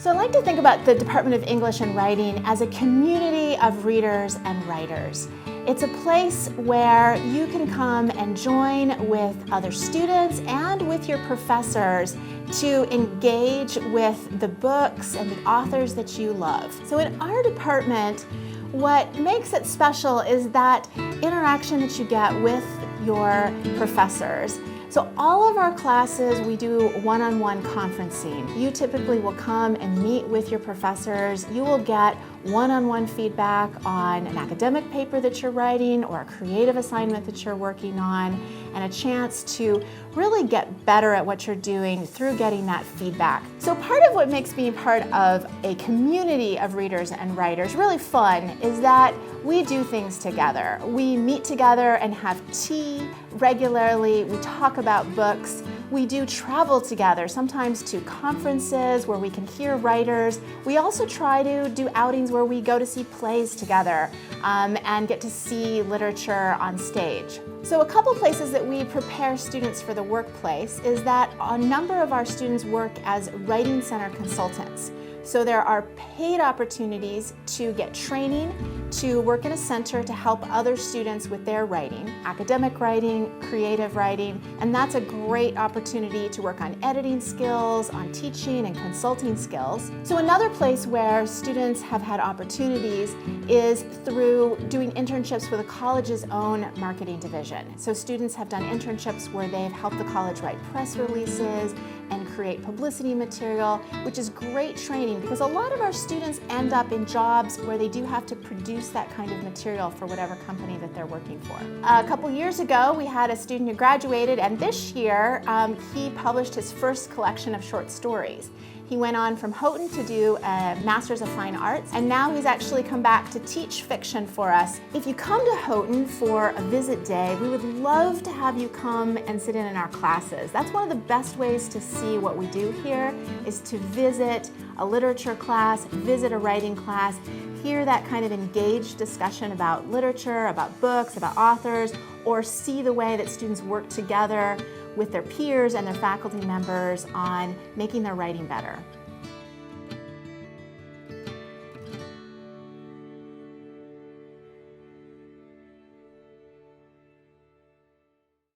So I like to think about the Department of English and Writing as a community of readers and writers. It's a place where you can come and join with other students and with your professors to engage with the books and the authors that you love. So in our department, what makes it special is that interaction that you get with your professors. So all of our classes, we do one-on-one conferencing. You typically will come and meet with your professors. You will get one-on-one feedback on an academic paper that you're writing or a creative assignment that you're working on, and a chance to really get better at what you're doing through getting that feedback. So part of what makes being part of a community of readers and writers really fun is that we do things together. We meet together and have tea regularly. We talk about books. We do travel together, sometimes to conferences where we can hear writers. We also try to do outings where we go to see plays together and get to see literature on stage. So a couple places that we prepare students for the workplace is that a number of our students work as writing center consultants. So there are paid opportunities to get training, to work in a center to help other students with their writing, academic writing, creative writing, and that's a great opportunity to work on editing skills, on teaching and consulting skills. So another place where students have had opportunities is through doing internships with the college's own marketing division. So students have done internships where they've helped the college write press releases and create publicity material, which is great training because a lot of our students end up in jobs where they do have to produce that kind of material for whatever company that they're working for. A couple years ago, we had a student who graduated, and this year he published his first collection of short stories. He went on from Houghton to do a Master's of Fine Arts, and now he's actually come back to teach fiction for us. If you come to Houghton for a visit day, we would love to have you come and sit in our classes. That's one of the best ways to see what we do here, is to visit a literature class, visit a writing class, hear that kind of engaged discussion about literature, about books, about authors, or see the way that students work together with their peers and their faculty members on making their writing better.